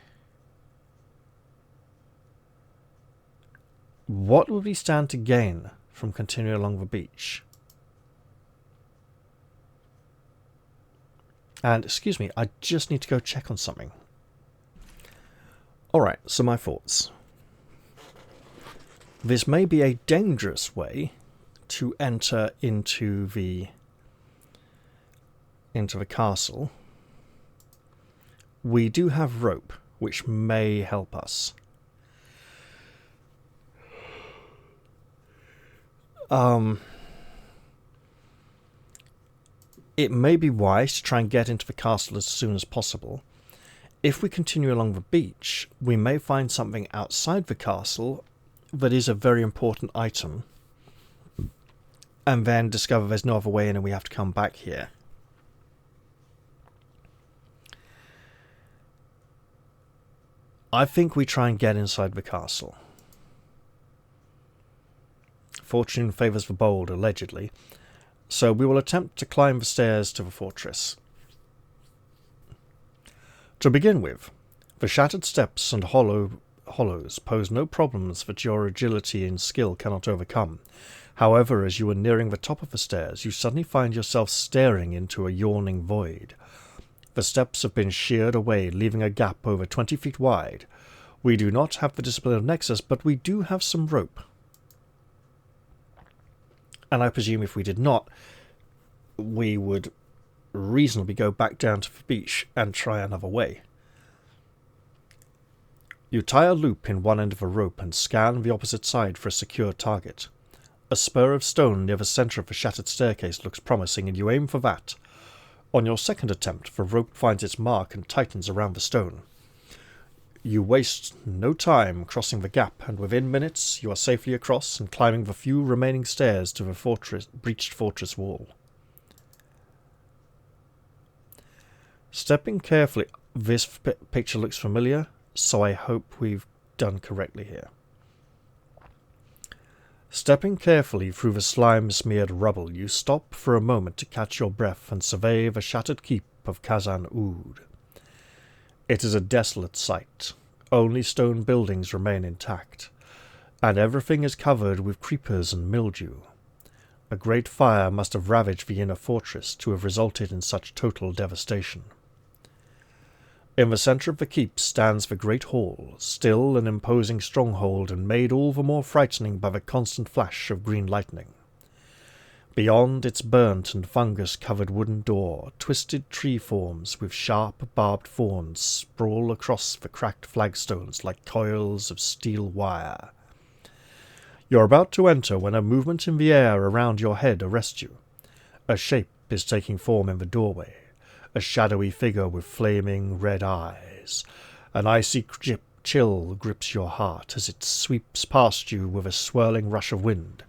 What would we stand to gain from continuing along the beach? And, excuse me, I just need to go check on something. Alright, so my thoughts. This may be a dangerous way to enter into the castle. We do have rope, which may help us. It may be wise to try and get into the castle as soon as possible. If we continue along the beach, we may find something outside the castle that is a very important item, and then discover there's no other way in and we have to come back here. I think we try and get inside the castle. Fortune favours the bold, allegedly, so we will attempt to climb the stairs to the fortress. To begin with, the shattered steps and hollows pose no problems that your agility and skill cannot overcome. However, as you are nearing the top of the stairs, you suddenly find yourself staring into a yawning void. The steps have been sheared away, leaving a gap over 20 feet wide. We do not have the discipline of Nexus, but we do have some rope. And I presume if we did not, we would reasonably go back down to the beach and try another way. You tie a loop in one end of a rope and scan the opposite side for a secure target. A spur of stone near the centre of the shattered staircase looks promising, and you aim for that. On your second attempt, the rope finds its mark and tightens around the stone. You waste no time crossing the gap, and within minutes you are safely across and climbing the few remaining stairs to the breached fortress wall. Stepping carefully, this picture looks familiar, so I hope we've done correctly here. Stepping carefully through the slime-smeared rubble, you stop for a moment to catch your breath and survey the shattered keep of Kazan-Oud. It is a desolate sight. Only stone buildings remain intact, and everything is covered with creepers and mildew. A great fire must have ravaged the inner fortress to have resulted in such total devastation. In the centre of the keep stands the great hall, still an imposing stronghold and made all the more frightening by the constant flash of green lightning. Beyond its burnt and fungus-covered wooden door, twisted tree forms with sharp, barbed thorns sprawl across the cracked flagstones like coils of steel wire. You're about to enter when a movement in the air around your head arrests you. A shape is taking form in the doorway. A shadowy figure with flaming red eyes. An icy chill grips your heart as it sweeps past you with a swirling rush of wind.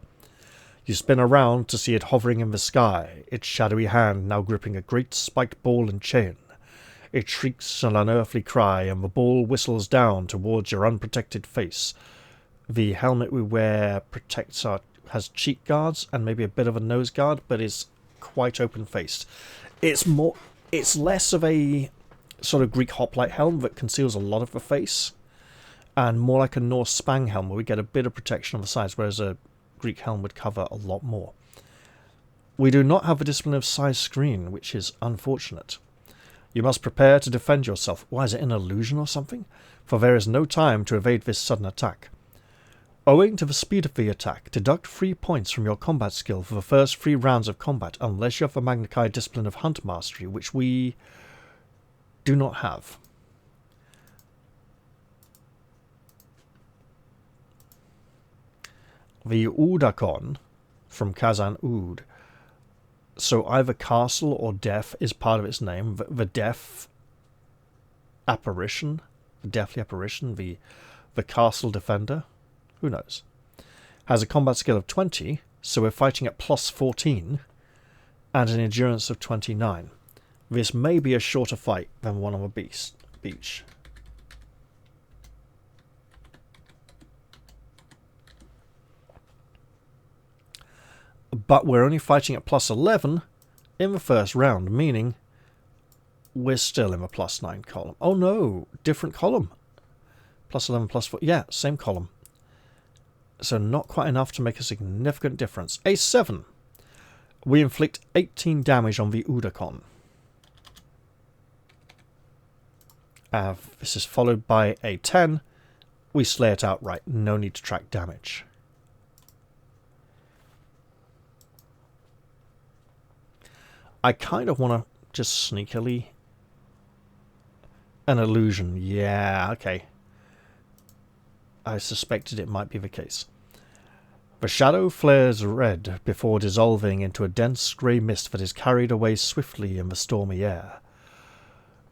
You spin around to see it hovering in the sky, its shadowy hand now gripping a great spiked ball and chain. It shrieks an unearthly cry, and the ball whistles down towards your unprotected face. The helmet we wear protects our... has cheek guards and maybe a bit of a nose guard, but is quite open-faced. It's less of a sort of Greek hoplite helm that conceals a lot of the face, and more like a Norse spang helm where we get a bit of protection on the sides, whereas a Greek helm would cover a lot more. We do not have the discipline of size screen, which is unfortunate. You must prepare to defend yourself. Why, is it an illusion or something? For there is no time to evade this sudden attack. Owing to the speed of the attack, deduct 3 points from your combat skill for the first 3 rounds of combat, unless you have the Magna Chi discipline of Hunt Mastery, which we do not have. The Oudakon from Kazan-Oud. So either castle or death is part of its name. The death apparition, the deathly apparition, the castle defender, who knows, has a combat skill of 20, so we're fighting at plus 14, and an endurance of 29. This may be a shorter fight than one on the beach. But we're only fighting at plus 11 in the first round, meaning we're still in the plus 9 column. Oh no, different column. Plus 11, plus 4. Yeah, same column. So not quite enough to make a significant difference. A 7. We inflict 18 damage on the Oudakon. This is followed by a 10. We slay it outright. No need to track damage. I kind of want to just sneakily... An illusion. Yeah, okay. I suspected it might be the case. The shadow flares red before dissolving into a dense grey mist that is carried away swiftly in the stormy air.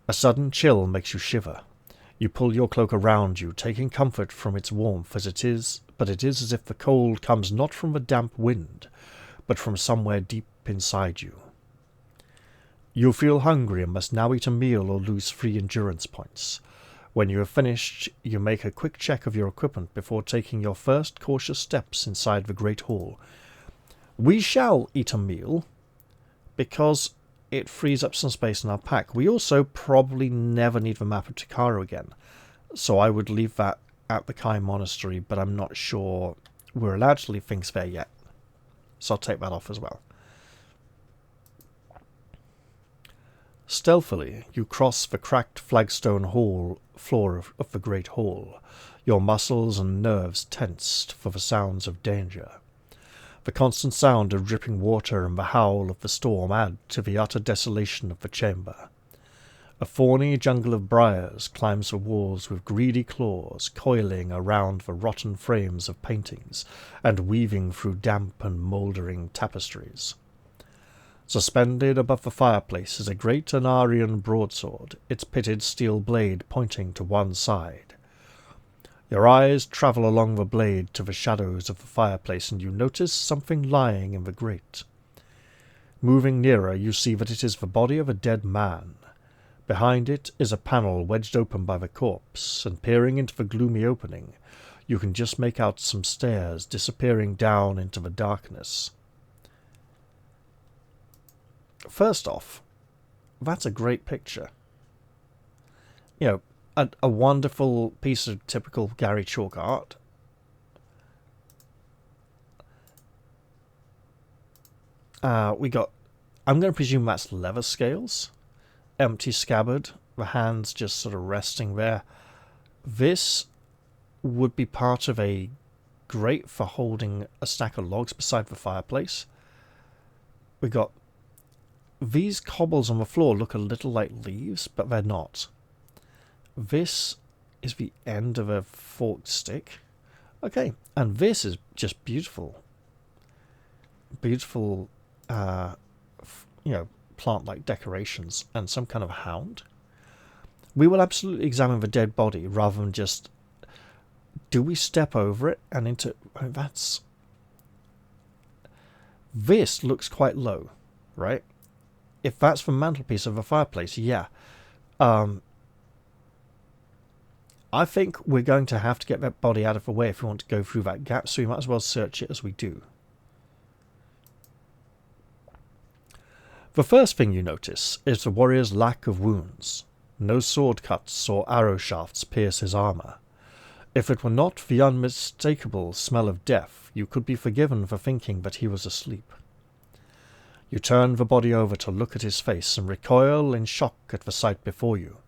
A sudden chill makes you shiver. You pull your cloak around you, taking comfort from its warmth but it is as if the cold comes not from the damp wind, but from somewhere deep inside you. You feel hungry and must now eat a meal or lose 3 endurance points. When you have finished, you make a quick check of your equipment before taking your first cautious steps inside the Great Hall. We shall eat a meal, because it frees up some space in our pack. We also probably never need the map of Takara again, so I would leave that at the Kai Monastery, but I'm not sure we're allowed to leave things there yet. So I'll take that off as well. Stealthily, you cross the cracked flagstone floor of the Great Hall, your muscles and nerves tensed for the sounds of danger. The constant sound of dripping water and the howl of the storm add to the utter desolation of the chamber. A thorny jungle of briars climbs the walls with greedy claws, coiling around the rotten frames of paintings and weaving through damp and mouldering tapestries. Suspended above the fireplace is a great Anarian broadsword, its pitted steel blade pointing to one side. Your eyes travel along the blade to the shadows of the fireplace, and you notice something lying in the grate. Moving nearer, you see that it is the body of a dead man. Behind it is a panel wedged open by the corpse, and peering into the gloomy opening, you can just make out some stairs disappearing down into the darkness. First off, that's a great picture. You know, a wonderful piece of typical Gary Chalk art. We got, I'm going to presume that's leather scales. Empty scabbard, the hands just sort of resting there. This would be part of a grate for holding a stack of logs beside the fireplace. We got these cobbles on the floor look a little like leaves, but they're not. This is the end of a forked stick. Okay, and this is just beautiful. Beautiful, plant-like decorations and some kind of hound. We will absolutely examine the dead body rather than just... Do we step over it and into... Oh, that's... This looks quite low, right? If that's the mantelpiece of a fireplace, yeah. I think we're going to have to get that body out of the way if we want to go through that gap, so we might as well search it as we do. The first thing you notice is the warrior's lack of wounds. No sword cuts or arrow shafts pierce his armour. If it were not for the unmistakable smell of death, you could be forgiven for thinking that he was asleep. You turn the body over to look at his face and recoil in shock at the sight before you.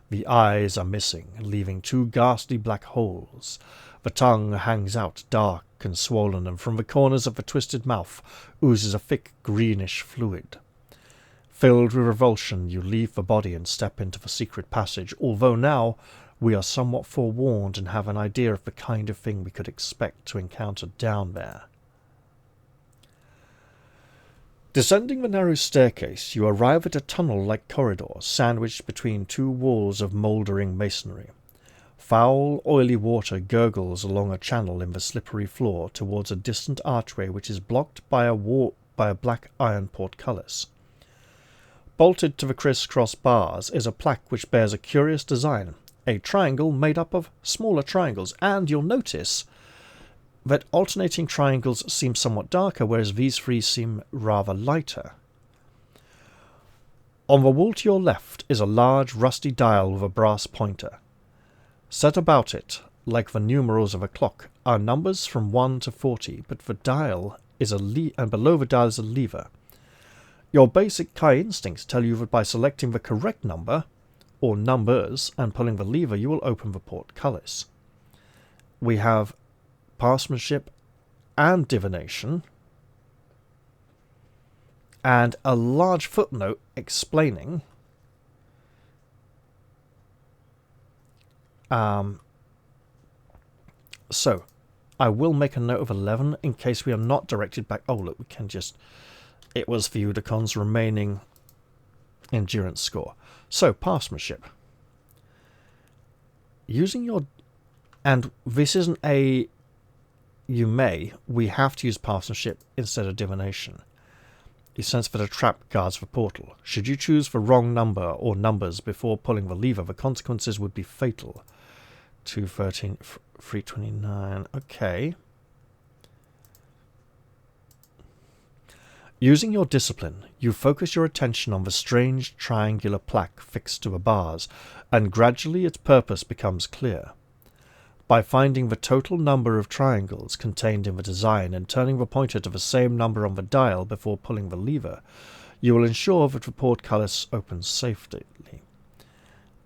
The eyes are missing, leaving 2 ghastly black holes. The tongue hangs out dark and swollen, and from the corners of the twisted mouth oozes a thick greenish fluid. Filled with revulsion, you leave the body and step into the secret passage, although now we are somewhat forewarned and have an idea of the kind of thing we could expect to encounter down there. Descending the narrow staircase, you arrive at a tunnel-like corridor sandwiched between 2 walls of mouldering masonry. Foul, oily water gurgles along a channel in the slippery floor towards a distant archway which is blocked by a black iron portcullis. Bolted to the criss-cross bars is a plaque which bears a curious design, a triangle made up of smaller triangles, and you'll notice that alternating triangles seem somewhat darker, whereas these 3 seem rather lighter. On the wall to your left is a large rusty dial with a brass pointer. Set about it, like the numerals of a clock, are numbers from 1 to 40, but the dial is and below the dial is a lever. Your basic Kai instincts tell you that by selecting the correct number, or numbers, and pulling the lever, you will open the portcullis. We have Parsemanship and Divination, and a large footnote explaining so I will make a note of 11 in case we are not directed back. Oh look, we can just, it was for Udicon's remaining endurance score. So Parsemanship, using your, and this isn't a we have to use Parsemanship instead of Divination. You sense that a trap guards the portal. Should you choose the wrong number or numbers before pulling the lever, the consequences would be fatal. 213, 329, okay. Using your discipline, you focus your attention on the strange triangular plaque fixed to the bars, and gradually its purpose becomes clear. By finding the total number of triangles contained in the design and turning the pointer to the same number on the dial before pulling the lever, you will ensure that the portcullis opens safely.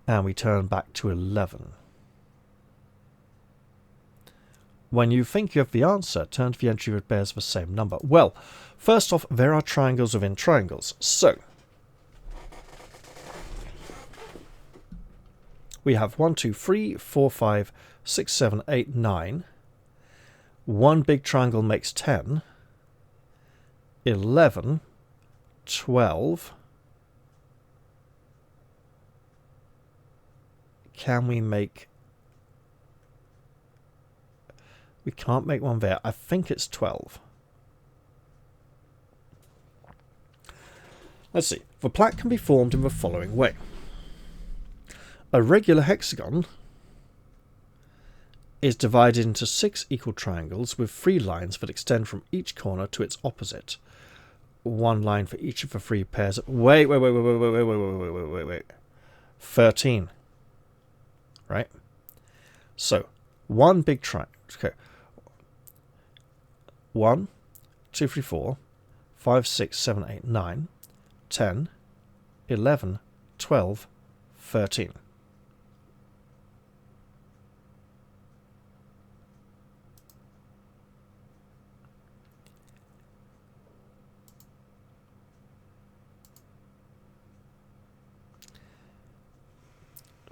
And we turn back to 11. When you think you have the answer, turn to the entry that bears the same number. Well, first off, there are triangles within triangles. So, we have 1, 2, 3, 4, 5, 6, 7, 8, 9. One big triangle makes 10. 11. 12. Can we make... We can't make one there. I think it's 12. Let's see. The plaque can be formed in the following way. A regular hexagon is divided into 6 equal triangles with 3 lines that extend from each corner to its opposite. 1 line for each of the 3 pairs. Wait. 13. Right? So, one big triangle. Okay. 1, 2, 3, 4, 5, 6, 7, 8, 9, 10, 11, 12, 13.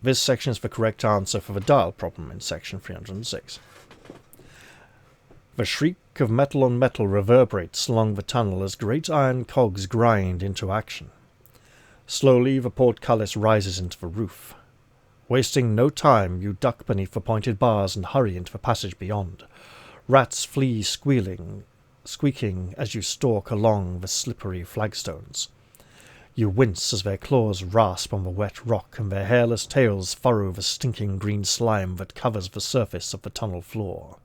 This section is the correct answer for the dial problem in section 306. The shriek of metal on metal reverberates along the tunnel as great iron cogs grind into action. Slowly the portcullis rises into the roof. Wasting no time, you duck beneath the pointed bars and hurry into the passage beyond. Rats flee squeaking as you stalk along the slippery flagstones. You wince as their claws rasp on the wet rock and their hairless tails furrow the stinking green slime that covers the surface of the tunnel floor.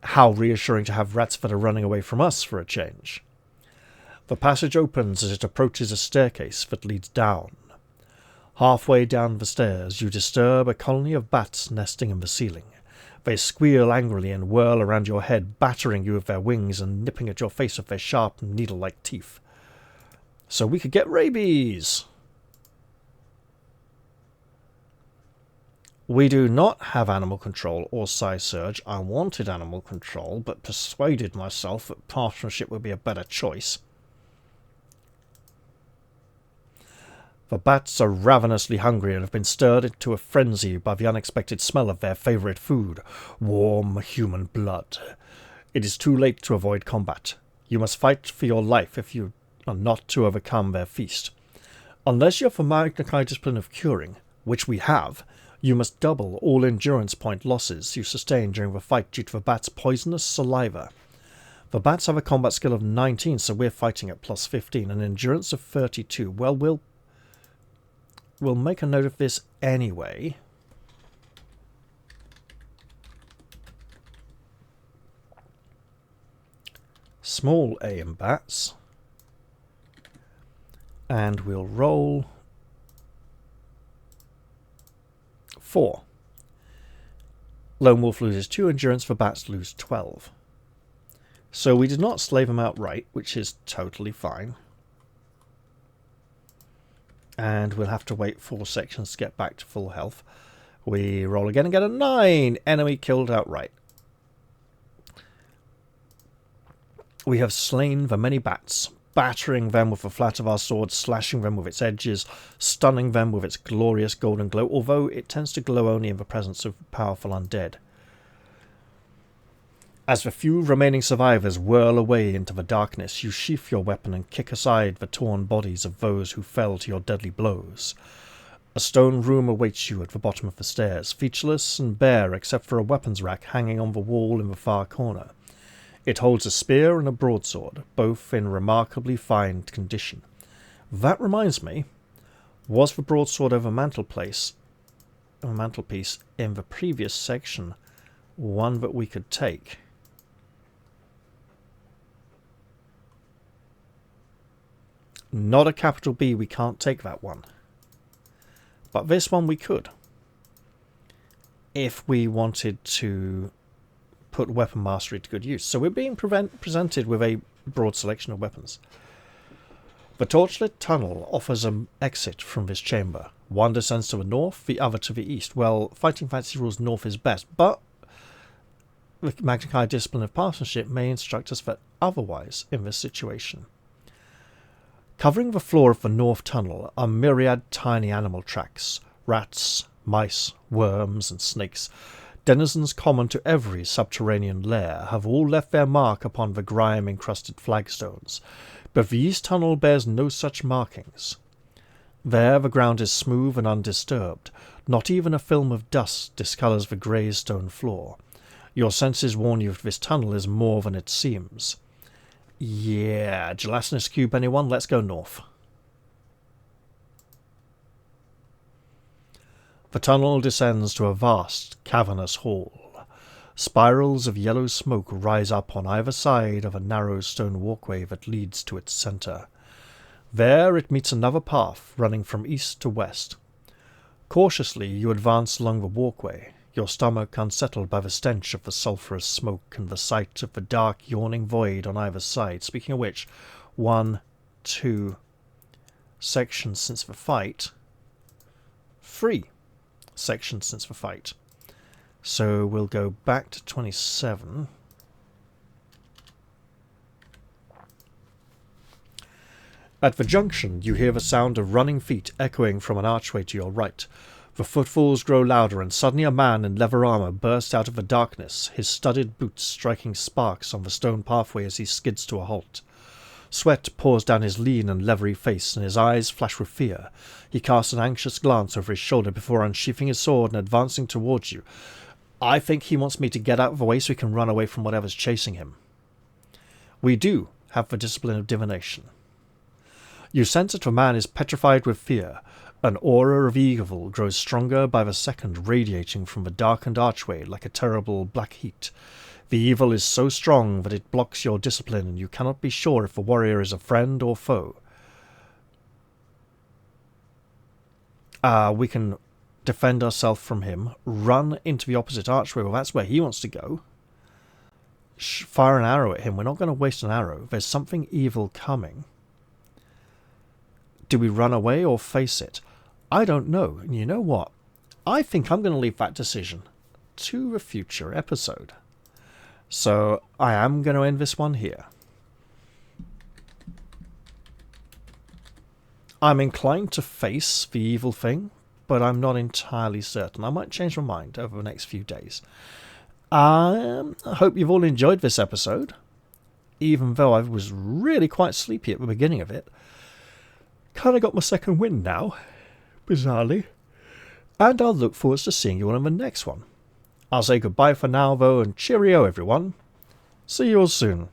How reassuring to have rats that are running away from us for a change. The passage opens as it approaches a staircase that leads down. Halfway down the stairs, you disturb a colony of bats nesting in the ceiling. They squeal angrily and whirl around your head, battering you with their wings and nipping at your face with their sharp, needle-like teeth. So we could get rabies! We do not have animal control or psi surge. I wanted animal control, but persuaded myself that partnership would be a better choice. The bats are ravenously hungry and have been stirred into a frenzy by the unexpected smell of their favourite food, warm human blood. It is too late to avoid combat. You must fight for your life if you are not to overcome their feast. Unless you have the Magnamund discipline of curing, which we have, you must double all endurance point losses you sustain during the fight due to the bats' poisonous saliva. The bats have a combat skill of 19, so we're fighting at plus 15, and endurance of 32. Well, we'll make a note of this anyway. Small aim bats. And we'll roll 4. Lone Wolf loses 2 endurance, the bats lose 12. So we did not slay them outright, which is totally fine. And we'll have to wait 4 sections to get back to full health. We roll again and get a 9. Enemy killed outright. We have slain the many bats, battering them with the flat of our sword, slashing them with its edges, stunning them with its glorious golden glow, although it tends to glow only in the presence of powerful undead. As the few remaining survivors whirl away into the darkness, you sheath your weapon and kick aside the torn bodies of those who fell to your deadly blows. A stone room awaits you at the bottom of the stairs, featureless and bare except for a weapons rack hanging on the wall in the far corner. It holds a spear and a broadsword, both in remarkably fine condition. That reminds me, was the broadsword over mantelpiece in the previous section one that we could take? Not a capital B, we can't take that one. But this one we could. If we wanted to put weapon mastery to good use. So we're being presented with a broad selection of weapons. The torchlit tunnel offers an exit from this chamber. One descends to the north, the other to the east. Well, Fighting Fantasy rules north is best, but the Magnamund discipline of partnership may instruct us that otherwise in this situation. Covering the floor of the north tunnel are myriad tiny animal tracks, rats, mice, worms and snakes. Denizens common to every subterranean lair have all left their mark upon the grime-encrusted flagstones, but the east tunnel bears no such markings. There the ground is smooth and undisturbed. Not even a film of dust discolours the grey stone floor. Your senses warn you that this tunnel is more than it seems. Yeah, gelatinous cube anyone? Let's go north. The tunnel descends to a vast, cavernous hall. Spirals of yellow smoke rise up on either side of a narrow stone walkway that leads to its centre. There it meets another path running from east to west. Cautiously you advance along the walkway, your stomach unsettled by the stench of the sulphurous smoke and the sight of the dark yawning void on either side. Speaking of which, 1, 2 sections since the fight. 3 sections since the fight. So we'll go back to 27. At the junction, you hear the sound of running feet echoing from an archway to your right. The footfalls grow louder, and suddenly a man in leather armour bursts out of the darkness, his studded boots striking sparks on the stone pathway as he skids to a halt. Sweat pours down his lean and leathery face, and his eyes flash with fear. He casts an anxious glance over his shoulder before unsheathing his sword and advancing towards you. I think he wants me to get out of the way so he can run away from whatever's chasing him. We do have the discipline of divination. You sense that the man is petrified with fear. An aura of evil grows stronger by the second, radiating from the darkened archway like a terrible black heat. The evil is so strong that it blocks your discipline, and you cannot be sure if the warrior is a friend or foe. We can defend ourselves from him, run into the opposite archway, well that's where he wants to go. Fire an arrow at him. We're not going to waste an arrow. There's something evil coming. Do we run away or face it? I don't know. And you know what? I think I'm going to leave that decision to a future episode. So I am going to end this one here. I'm inclined to face the evil thing, but I'm not entirely certain. I might change my mind over the next few days. I hope you've all enjoyed this episode, even though I was really quite sleepy at the beginning of it. Kind of got my second wind now, bizarrely. And I'll look forward to seeing you all in the next one. I'll say goodbye for now, though, and cheerio, everyone. See you all soon.